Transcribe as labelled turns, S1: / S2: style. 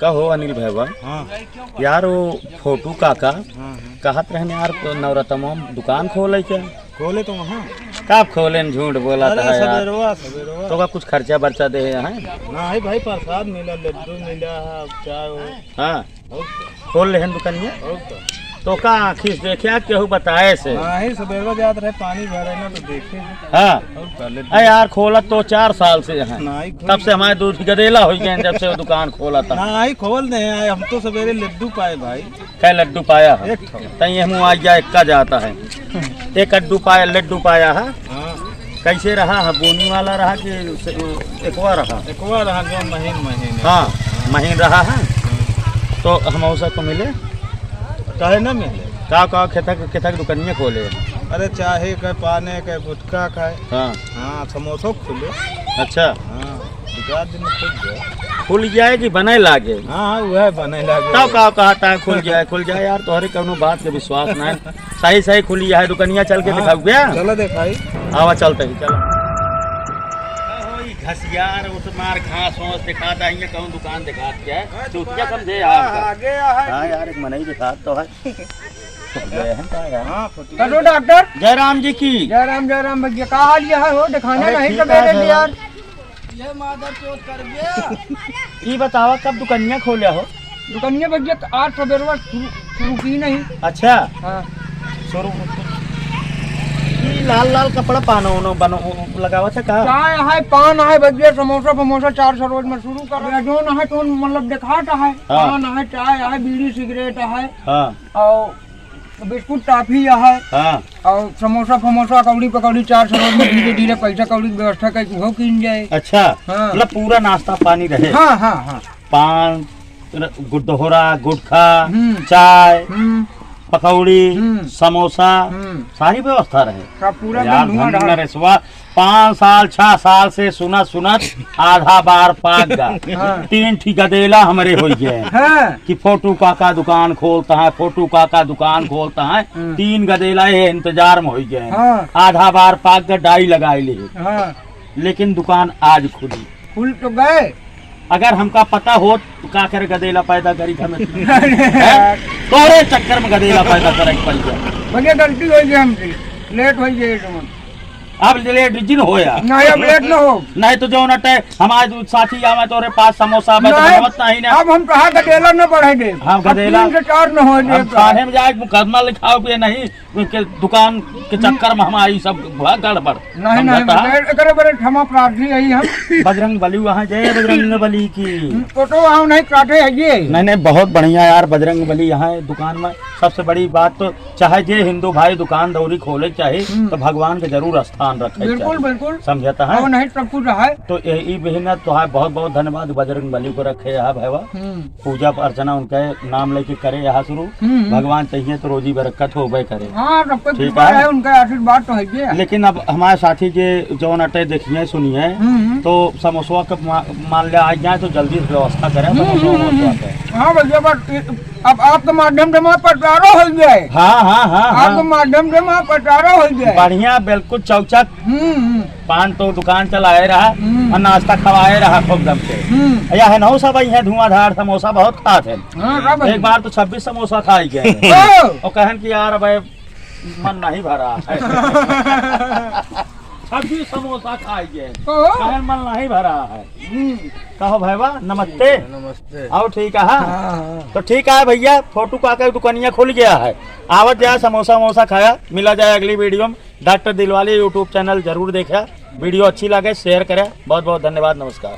S1: कहो अनिल भैया।
S2: हाँ
S1: यार वो फोटू काका
S2: हाँ
S1: कहत रहने यार तो नवरत्नम दुकान खोले क्या?
S2: खोले तो वहाँ।
S1: कब खोले न झूठ बोला था यार।
S2: सवेरवा
S1: तो का कुछ खर्चा बर्चा दे हैं?
S2: ना है भाई, प्रसाद मिला, लड्डू मिला, चाय।
S1: हाँ खोल ले दुकानिया। तो का आखिर देखिया केहू बताए से?
S2: हाँ ही सवेरवा जात रहे, पानी भरे ना तो देखे।
S1: हाँ यार खोला तो 4 साल से है, तब से हमारे दूध गदेला हो गए जब से वो दुकान खोला था।
S2: ना ही खोल दे आए हम तो सवेरे लड्डू पाए भाई।
S1: क्या लड्डू पाया है? तई मुँह आ गया इक्का जाता है। एक लड्डू पाया है। कैसे रहा है? बोनी वाला रहा कि एकवा रहा?
S2: एकवा रहा जो महीन।
S1: हाँ महीन रहा है। तो हम उसा को मिले
S2: चाहे ना मिले
S1: का खेतक दुकानिया खोले।
S2: अरे चाहे कहे पाने कहे गुटखा खाए।
S1: हाँ
S2: समोसा खुले।
S1: अच्छा
S2: हाँ 2-4 दिन में
S1: खुल जाए कि बने लागे?
S2: हाँ वह बने लागे।
S1: तब का कहता है खुल जाए यार, तोहरे कौनो बात के विश्वास ना है। सही खुली है दुकानिया, चल के दिखाऊ गया।
S2: चलो दिखाई।
S1: आवा चलते ही चलो। घसियार उस मार घास वास दिखा देंगे, कहूँ दुकान दिखा क्या है चूतिया समझे
S2: आगे
S1: हाँ यार एक मना ही दिखा तो है।
S3: हेलो डॉक्टर
S1: जयराम जी की।
S3: जयराम भैया कहा हाल है हो दिखाने नहीं सवेरे यार।
S1: ये बतावा कब दुकानिया खोलिया हो?
S3: दुकानिया भैया आज सवेरे शुरू की नहीं।
S1: अच्छा
S3: हाँ
S1: शुरू लाल कपड़ा पानो बनो लगावा था का?
S3: चाय है, पान है भैया, समोसा 400 रोज में शुरू कर रहे जो ना है तो मतलब दिखाता है। पान है, चाय है, बीड़ी सिगरेट है।
S1: हाँ
S3: और बिस्कुट टॉफी है।
S1: हाँ
S3: और समोसा कौड़ी पकौड़ी 400 रोज में धीरे पैसा कौड़ी की व्यवस्था करके हो किन जाए।
S1: अच्छा
S3: हाँ।
S1: मतलब पूरा नाश्ता पानी रहे।
S3: हाँ
S1: पान दोहरा गुटखा चाय पकौड़ी समोसा सारी व्यवस्था रहे।
S3: पूरा
S1: यार 5 साल 6 साल से सुनत आधा बार पाक गा। 3 ठीक गदेला हमारे हो गए कि फोटू काका दुकान खोलता है 3 गदेला ये इंतजार में हो गए। आधा बार पाक का डाई लगाई ली। लेकिन दुकान आज खुल
S3: तो गए।
S1: अगर हमका पता हो तो का करे गदेला पैदा करी हमें तोरे चक्कर में गदेला पैदा करे पड़ गया।
S3: भैया गलती हो गई हमसे, लेट हो गई।
S1: अब लेट जिन होया
S3: नहीं, अब लेट न हो।
S1: नहीं तो जो नटे हमारे साथी आवे तोरे पास समोसा नहीं ना।
S3: अब हम कहा गदेला न बढ़े दे।
S1: हम गदेला
S3: 3 से 4 न हो दे।
S1: थाने में जाए मुकदमा लिखाओ के नहीं के दुकान के चक्कर में हमारी सब गड़बड़
S3: नहीं करे बड़े क्षमा प्रार्थी है हम।
S1: बजरंग बली वहाँ जय बजरंग बली की
S3: फोटो वहाँ नहीं काटे है ये।
S1: नहीं बहुत बढ़िया यार बजरंग बली यहाँ दुकान में। सबसे बड़ी बात तो चाहे जे हिंदू भाई दुकान दौरी खोले चाहे तो भगवान के जरूर स्थान रखे।
S3: बिल्कुल
S1: समझता है
S3: नहीं सब कुछ है।
S1: तो यही बहन तो बहुत धन्यवाद बजरंग बली को रखे यहाँ भैया। पूजा अर्चना उनके नाम लेके करे यहाँ शुरू। भगवान चाहिए तो रोजी बरकत हो करे।
S3: ठीक है उनका आशीर्वाद तो है।
S1: लेकिन अब हमारे साथी के जो नटे देखिए सुनिए तो समोसा का मान लिया आ जाए तो जल्दी से व्यवस्था करें।
S3: हाँ भैया अब आपके माध्यम से वहाँ प्रचारो हो जाए।
S1: हाँ
S3: आपके माध्यम से वहाँ प्रचारो हो जाए।
S1: बढ़िया बिल्कुल चौचक। पान तो दुकान चलाए रहा और नाश्ता खवाए रहा खूब दम से। या है नौ सब है धुआंधार समोसा बहुत खाते हैं। एक बार तो 26 समोसा खाई गए और कहन की यार अब मन नहीं भरा है। 26 समोसा खाई गए कहन मन नहीं भरा है। कहो भैया नमस्ते। आओ ठीक है। तो ठीक है भैया फोटो काका दुकानिया खुल गया है। आवत जाए समोसा खाया। मिला जाए अगली वीडियो में। डॉक्टर दिलवाले यूट्यूब चैनल जरूर देखा। वीडियो अच्छी लगे शेयर करें। बहुत धन्यवाद। नमस्कार।